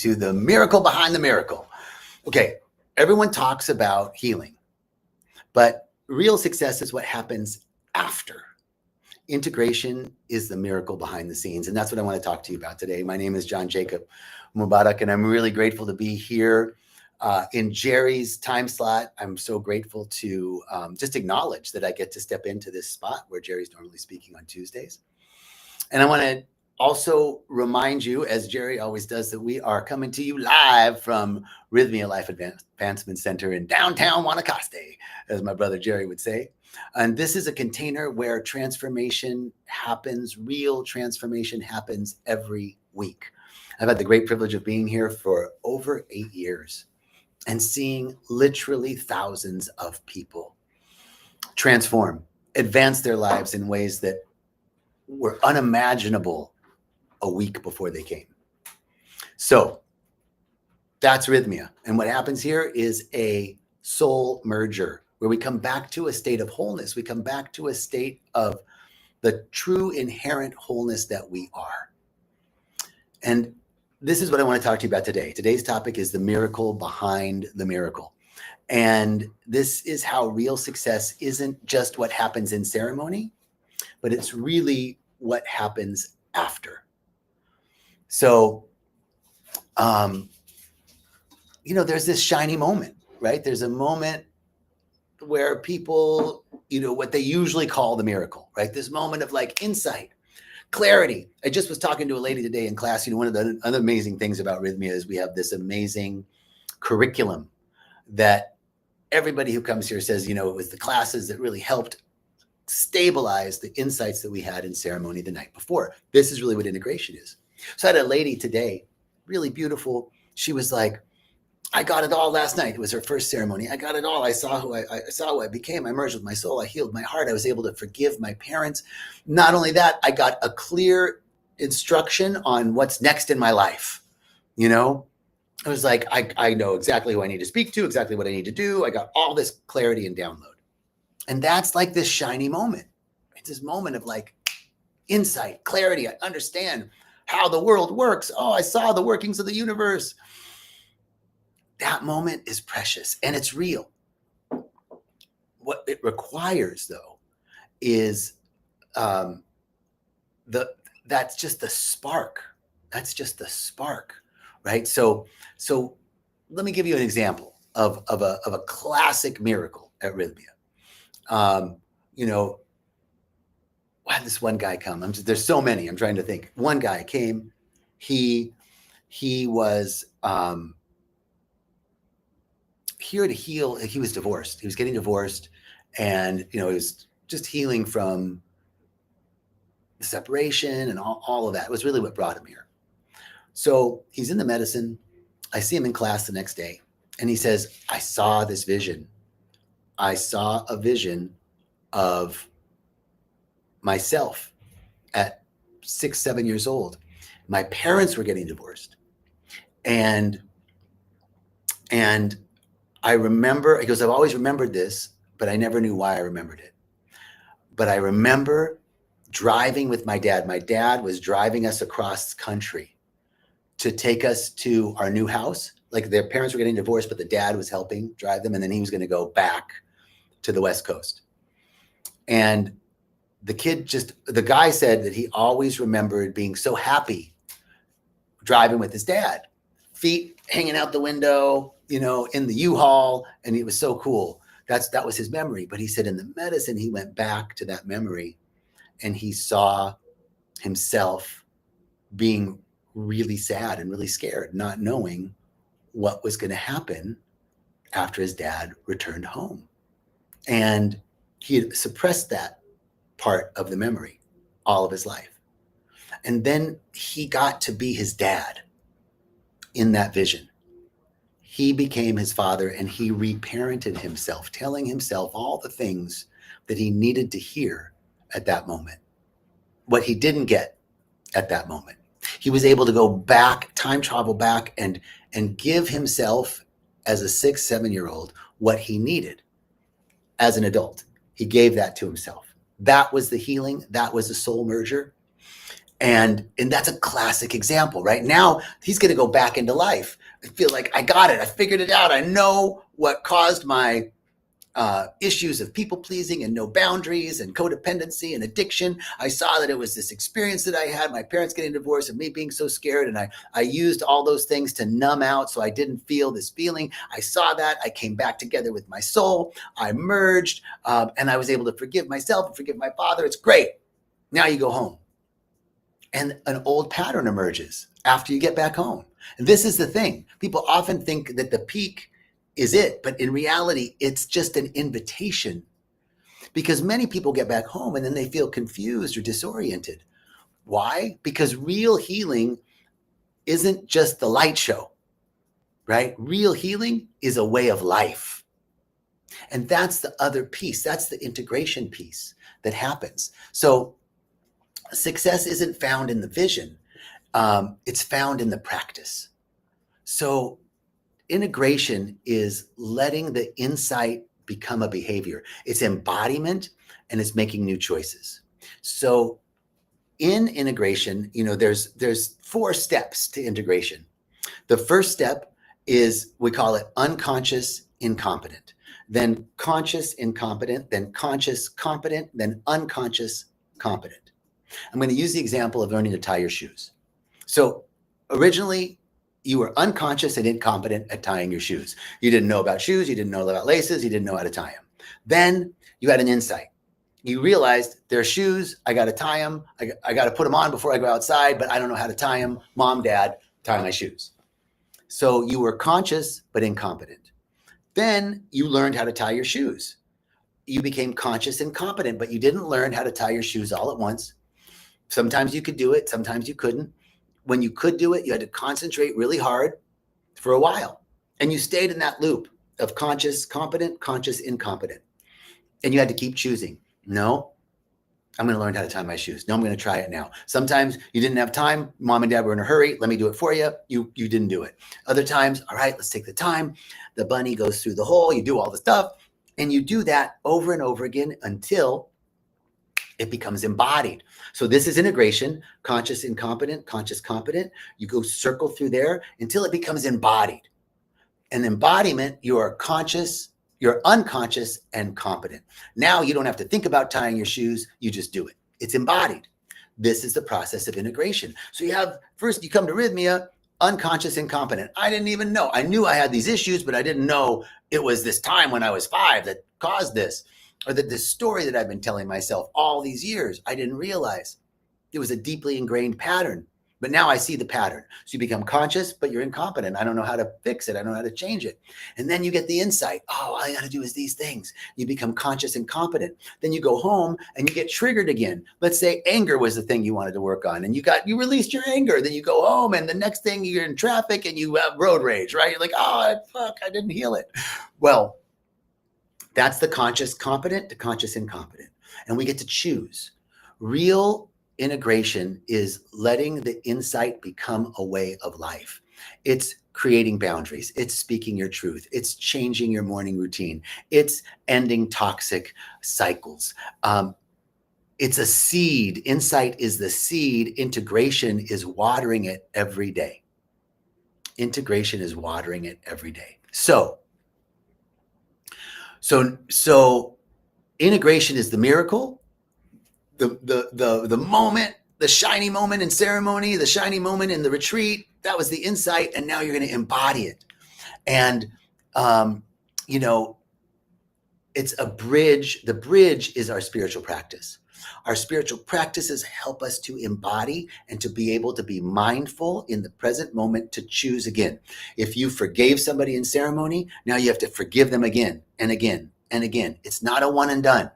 to the miracle behind the miracle. Okay, everyone talks about healing, but real success is what happens after. Integration is the miracle behind the scenes, and that's what I want to talk to you about today. My name is John Jacob Mubarak, and I'm really grateful to be here in Jerry's time slot. I'm so grateful to just acknowledge that I get to step into this spot where Jerry's normally speaking on Tuesdays. And I want to also remind you, as Jerry always does, that we are coming to you live from Rythmia Life Advancement Center in downtown Guanacaste, as my brother Jerry would say. And this is a container where transformation happens, real transformation happens every week. I've had the great privilege of being here for over 8 years and seeing literally thousands of people transform, advance their lives in ways that were unimaginable a week before they came. So that's Rythmia. And what happens here is a soul merger where we come back to a state of wholeness. We come back to a state of the true inherent wholeness that we are. And this is what I want to talk to you about today. Today's topic is the miracle behind the miracle. And this is how real success isn't just what happens in ceremony, but it's really what happens after. So, there's this shiny moment, right? There's a moment where people, what they usually call the miracle, right? This moment of like insight, clarity. I just was talking to a lady today in class. One of the other amazing things about Rythmia is we have this amazing curriculum that everybody who comes here says, it was the classes that really helped stabilize the insights that we had in ceremony the night before. This is really what integration is. So I had a lady today, really beautiful. She was like, I got it all last night. It was her first ceremony. I got it all. I saw who I became. I merged with my soul. I healed my heart. I was able to forgive my parents. Not only that, I got a clear instruction on what's next in my life. I was like, I know exactly who I need to speak to, exactly what I need to do. I got all this clarity and download. And that's like this shiny moment. It's this moment of like insight, clarity. I understand how the world works. Oh, I saw the workings of the universe. That moment is precious and it's real. What it requires, though, is that's just the spark. That's just the spark, right? So let me give you an example of a classic miracle at Rythmia. Why did this one guy come? There's so many. I'm trying to think. One guy came. He was here to heal. He was divorced. He was getting divorced, and he was just healing from the separation and all of that. It was really what brought him here. So he's in the medicine. I see him in class the next day, and he says, "I saw this vision. I saw a vision of myself at 6, 7 years old. My parents were getting divorced. And I remember," he goes, "I've always remembered this, but I never knew why I remembered it. But I remember driving with my dad. My dad was driving us across country to take us to our new house. Like their parents were getting divorced, but the dad was helping drive them. And then he was going to go back to the West Coast. And the guy said that he always remembered being so happy driving with his dad, feet hanging out the window, in the U-Haul. And it was so cool. That was his memory. But he said in the medicine, he went back to that memory and he saw himself being really sad and really scared, not knowing what was going to happen after his dad returned home. And he had suppressed that part of the memory all of his life. And then he got to be his dad in that vision. He became his father and he reparented himself, telling himself all the things that he needed to hear at that moment, what he didn't get at that moment. He was able to go back, time travel back, and give himself as a 6, 7-year-old what he needed as an adult. He gave that to himself. That was the healing. That was the soul merger. And that's a classic example, right? Now he's going to go back into life. I feel like I got it. I figured it out. I know what caused my issues of people pleasing and no boundaries and codependency and addiction. I saw that it was this experience that I had, my parents getting divorced and me being so scared. And I used all those things to numb out so I didn't feel this feeling. I saw that. I came back together with my soul. I merged and I was able to forgive myself and forgive my father. It's great. Now you go home. And an old pattern emerges after you get back home. And this is the thing. People often think that the peak is it, but in reality, it's just an invitation, because many people get back home and then they feel confused or disoriented. Why? Because real healing isn't just the light show, right? Real healing is a way of life. And that's the other piece. That's the integration piece that happens. So success isn't found in the vision. It's found in the practice. So integration is letting the insight become a behavior. It's embodiment and it's making new choices. So in integration, there's 4 steps to integration. The first step is, we call it unconscious incompetent, then conscious incompetent, then conscious competent, then unconscious competent. I'm going to use the example of learning to tie your shoes. So originally, you were unconscious and incompetent at tying your shoes. You didn't know about shoes. You didn't know about laces. You didn't know how to tie them. Then you had an insight. You realized they're shoes. I got to tie them. I got to put them on before I go outside, but I don't know how to tie them. Mom, Dad, tie my shoes. So you were conscious but incompetent. Then you learned how to tie your shoes. You became conscious and competent, but you didn't learn how to tie your shoes all at once. Sometimes you could do it. Sometimes you couldn't. When you could do it, you had to concentrate really hard for a while. And you stayed in that loop of conscious, competent, conscious, incompetent. And you had to keep choosing. No, I'm going to learn how to tie my shoes. No, I'm going to try it now. Sometimes you didn't have time. Mom and Dad were in a hurry. Let me do it for you. You didn't do it. Other times, all right, let's take the time. The bunny goes through the hole. You do all the stuff. And you do that over and over again until it becomes embodied. So this is integration, conscious incompetent, conscious competent. You go circle through there until it becomes embodied. An embodiment, you are conscious, you're unconscious and competent. Now you don't have to think about tying your shoes. You just do it. It's embodied. This is the process of integration. So first you come to rythmia, unconscious incompetent. I didn't even know. I knew I had these issues, but I didn't know it was this time when I was 5 that caused this. Or that this story that I've been telling myself all these years, I didn't realize it was a deeply ingrained pattern. But now I see the pattern. So you become conscious, but you're incompetent. I don't know how to fix it. I don't know how to change it. And then you get the insight. Oh, all I got to do is these things. You become conscious and competent. Then you go home and you get triggered again. Let's say anger was the thing you wanted to work on, and you released your anger. Then you go home, and the next thing you're in traffic and you have road rage, right? You're like, oh, fuck, I didn't heal it. Well, that's the conscious competent to conscious incompetent. And we get to choose. Real integration is letting the insight become a way of life. It's creating boundaries. It's speaking your truth. It's changing your morning routine. It's ending toxic cycles. It's a seed. Insight is the seed. Integration is watering it every day. Integration is watering it every day. So integration is the miracle, the moment, the shiny moment in ceremony, the shiny moment in the retreat. That was the insight, and now you're going to embody it. And it's a bridge. The bridge is our spiritual practice. Our spiritual practices help us to embody and to be able to be mindful in the present moment, to choose again. If you forgave somebody in ceremony, now you have to forgive them again and again and again. It's not a one and done.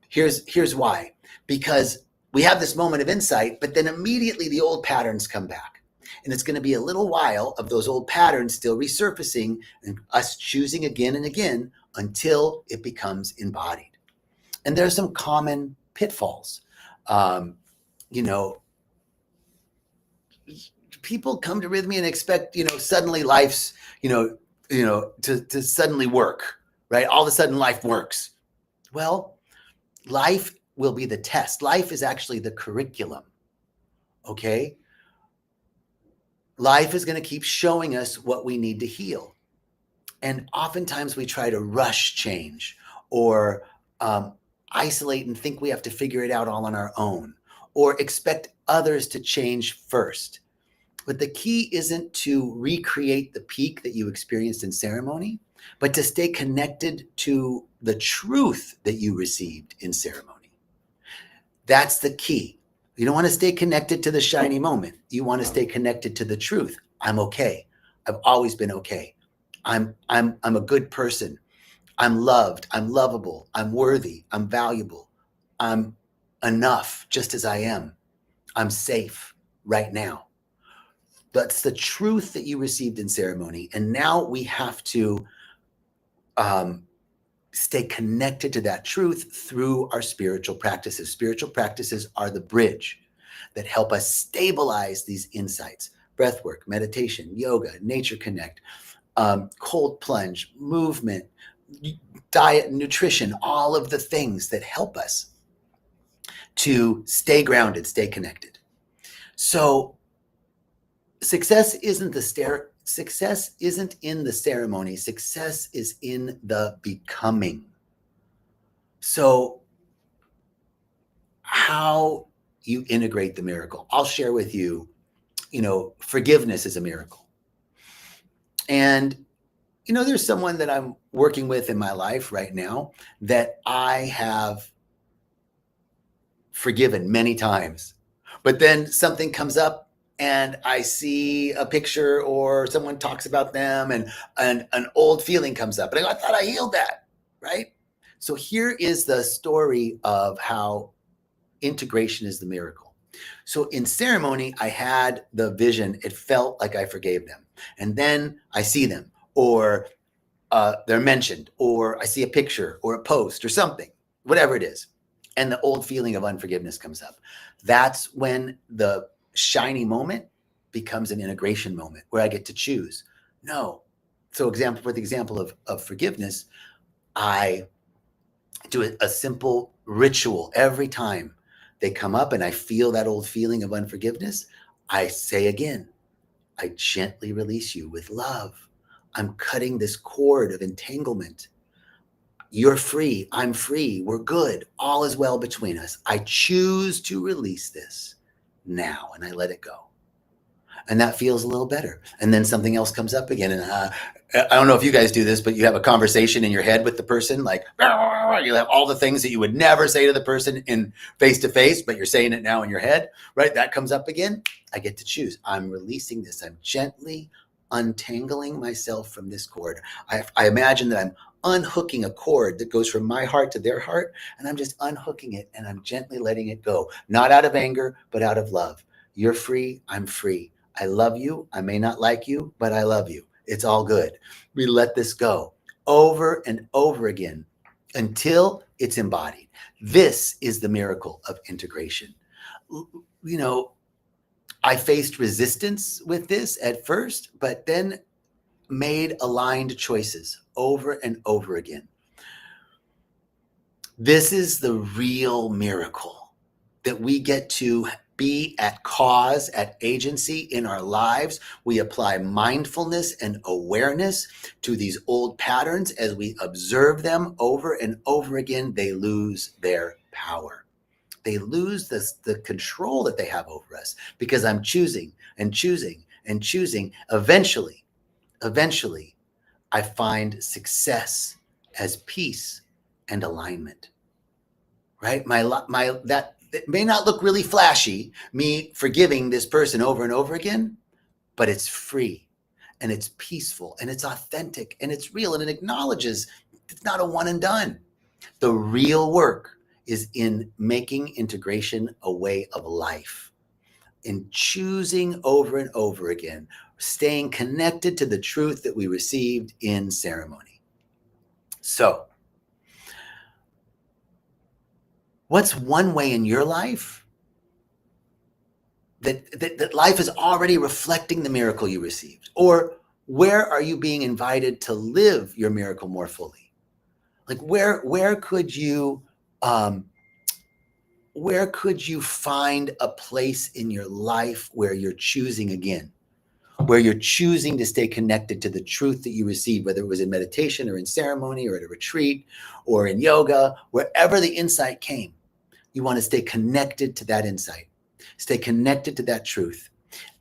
Here's why. Because we have this moment of insight, but then immediately the old patterns come back. And it's going to be a little while of those old patterns still resurfacing and us choosing again and again until it becomes embodied. And there are some common pitfalls. People come to rythmia and expect, suddenly life's, to suddenly work, right? All of a sudden life works. Well, life will be the test. Life is actually the curriculum okay? Life is going to keep showing us what we need to heal. And oftentimes we try to rush change or isolate and think we have to figure it out all on our own or expect others to change first. But the key isn't to recreate the peak that you experienced in ceremony, but to stay connected to the truth that you received in ceremony. That's the key. You don't want to stay connected to the shiny moment. You want to stay connected to the truth. I'm okay. I've always been okay. I'm a good person. I'm loved. I'm lovable. I'm worthy. I'm valuable. I'm enough just as I am. I'm safe right now. That's the truth that you received in ceremony. And now we have to stay connected to that truth through our spiritual practices. Spiritual practices are the bridge that help us stabilize these insights. Breath work, meditation, yoga, nature connect, cold plunge, movement, diet, nutrition, all of the things that help us to stay grounded, stay connected. So success isn't in the ceremony. Success is in the becoming. So how you integrate the miracle. I'll share with you, forgiveness is a miracle. And, there's someone that I'm working with in my life right now that I have forgiven many times. But then something comes up and I see a picture or someone talks about them and an old feeling comes up. And I go, I thought I healed that, right? So here is the story of how integration is the miracle. So in ceremony, I had the vision. It felt like I forgave them. And then I see them or they're mentioned or I see a picture or a post or something, whatever it is. And the old feeling of unforgiveness comes up. That's when the shiny moment becomes an integration moment where I get to choose. No. So for the example of forgiveness, I do a simple ritual every time they come up and I feel that old feeling of unforgiveness. I say again, I gently release you with love. I'm cutting this cord of entanglement. You're free. I'm free. We're good. All is well between us. I choose to release this now and I let it go. And that feels a little better. And then something else comes up again. And I don't know if you guys do this, but you have a conversation in your head with the person, like you have all the things that you would never say to the person in face to face, but you're saying it now in your head, right? That comes up again. I get to choose. I'm releasing this. I'm gently untangling myself from this cord. I imagine that I'm unhooking a cord that goes from my heart to their heart, and I'm just unhooking it and I'm gently letting it go, not out of anger, but out of love. You're free. I'm free. I love you. I may not like you, but I love you. It's all good. We let this go over and over again until it's embodied. This is the miracle of integration. I faced resistance with this at first, but then made aligned choices over and over again. This is the real miracle, that we get to be at cause, at agency in our lives. We apply mindfulness and awareness to these old patterns. As we observe them over and over again, they lose their power. They lose the control that they have over us because I'm choosing and choosing and choosing. Eventually, I find success as peace and alignment, right? That it may not look really flashy, me forgiving this person over and over again, but it's free and it's peaceful and it's authentic and it's real and it acknowledges it's not a one and done. The real work is in making integration a way of life, in choosing over and over again, staying connected to the truth that we received in ceremony. So, what's one way in your life that life is already reflecting the miracle you received? Or where are you being invited to live your miracle more fully? Like where could you where could you find a place in your life where you're choosing again, where you're choosing to stay connected to the truth that you received, whether it was in meditation or in ceremony or at a retreat or in yoga, wherever the insight came, you want to stay connected to that insight, stay connected to that truth,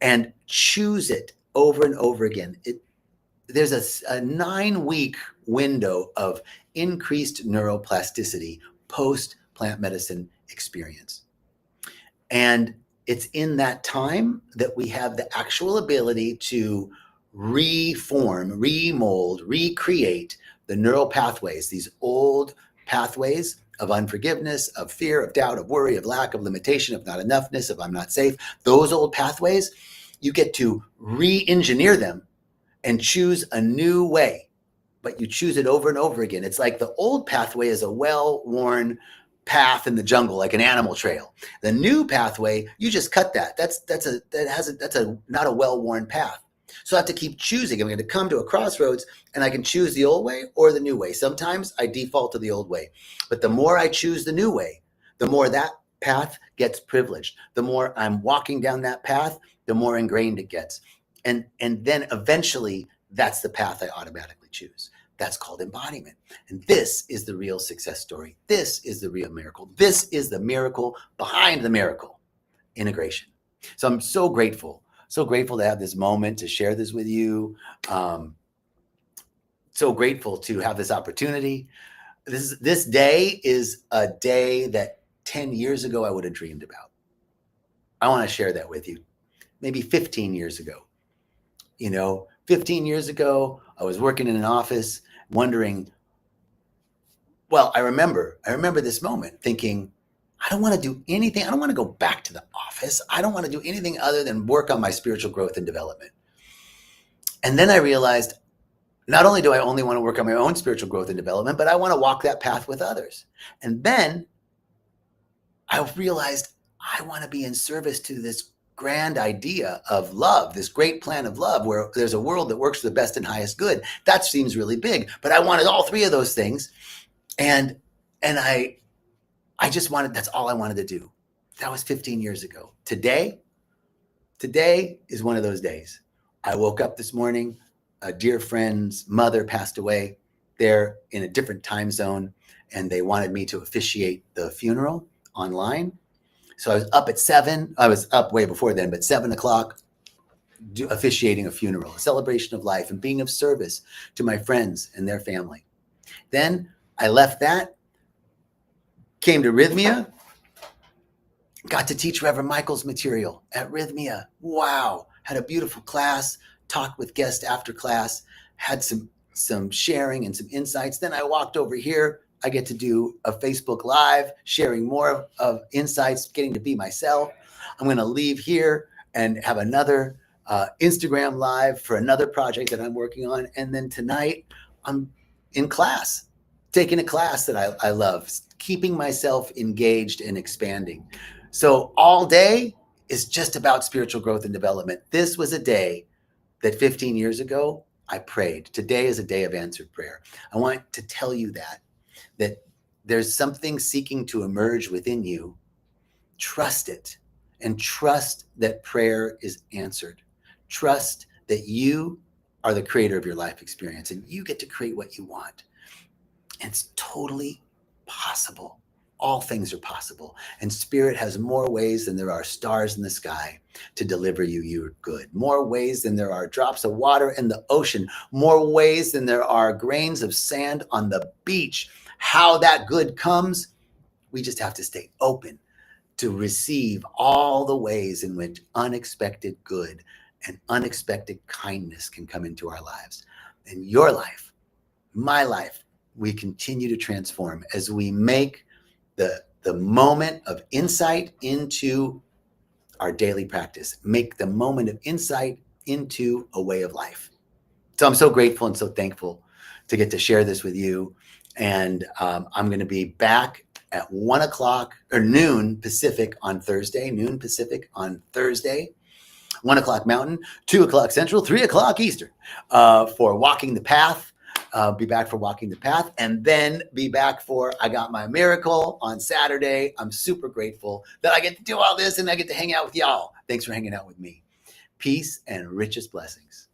and choose it over and over again. There's a 9-week window of increased neuroplasticity post plant medicine experience. And it's in that time that we have the actual ability to reform, remold, recreate the neural pathways, these old pathways of unforgiveness, of fear, of doubt, of worry, of lack, of limitation, of not enoughness, of I'm not safe. Those old pathways, you get to re-engineer them and choose a new way, but you choose it over and over again. It's like the old pathway is a well-worn path in the jungle, like an animal trail. The new pathway, you just cut that. That's not a well-worn path. So I have to keep choosing. I'm going to come to a crossroads and I can choose the old way or the new way. Sometimes I default to the old way, but the more I choose the new way, the more that path gets privileged. The more I'm walking down that path, the more ingrained it gets. And then eventually that's the path I automatically choose. That's called embodiment. And this is the real success story. This is the real miracle. This is the miracle behind the miracle, integration. So I'm so grateful to have this moment to share this with you. So grateful to have this opportunity. This day is a day that 10 years ago I would have dreamed about. I want to share that with you. Maybe 15 years ago. 15 years ago, I was working in an office wondering, well, I remember this moment thinking, I don't want to do anything. I don't want to go back to the office. I don't want to do anything other than work on my spiritual growth and development. And then I realized, not only do I only want to work on my own spiritual growth and development, but I want to walk that path with others. And then I realized I want to be in service to this grand idea of love, this great plan of love where there's a world that works for the best and highest good. That seems really big, but I wanted all three of those things. And I just wanted, that's all I wanted to do. That was 15 years ago. Today is one of those days. I woke up this morning, a dear friend's mother passed away. They're in a different time zone and they wanted me to officiate the funeral online. So I was up at 7. I was up way before then, but 7 o'clock, officiating a funeral, a celebration of life and being of service to my friends and their family. Then I left that, came to Rythmia, got to teach Reverend Michael's material at Rythmia. Wow. Had a beautiful class, talked with guests after class, had some sharing and some insights. Then I walked over here. I get to do a Facebook Live, sharing more of insights, getting to be myself. I'm going to leave here and have another Instagram Live for another project that I'm working on. And then tonight, I'm in class, taking a class that I love, keeping myself engaged and expanding. So all day is just about spiritual growth and development. This was a day that 15 years ago, I prayed. Today is a day of answered prayer. I want to tell you that there's something seeking to emerge within you. Trust it and trust that prayer is answered. Trust that you are the creator of your life experience and you get to create what you want. And it's totally possible. All things are possible. And spirit has more ways than there are stars in the sky to deliver you your good. More ways than there are drops of water in the ocean. More ways than there are grains of sand on the beach. How that good comes, we just have to stay open to receive all the ways in which unexpected good and unexpected kindness can come into our lives. In your life, my life, we continue to transform as we make the moment of insight into our daily practice, make the moment of insight into a way of life. So I'm so grateful and so thankful to get to share this with you. And I'm going to be back at 1 o'clock or noon Pacific on Thursday, 1 o'clock Mountain, 2 o'clock Central, 3 o'clock Eastern for Walking the Path. Be back for Walking the Path, and then be back for I Got My Miracle on Saturday. I'm super grateful that I get to do all this and I get to hang out with y'all. Thanks for hanging out with me. Peace and richest blessings.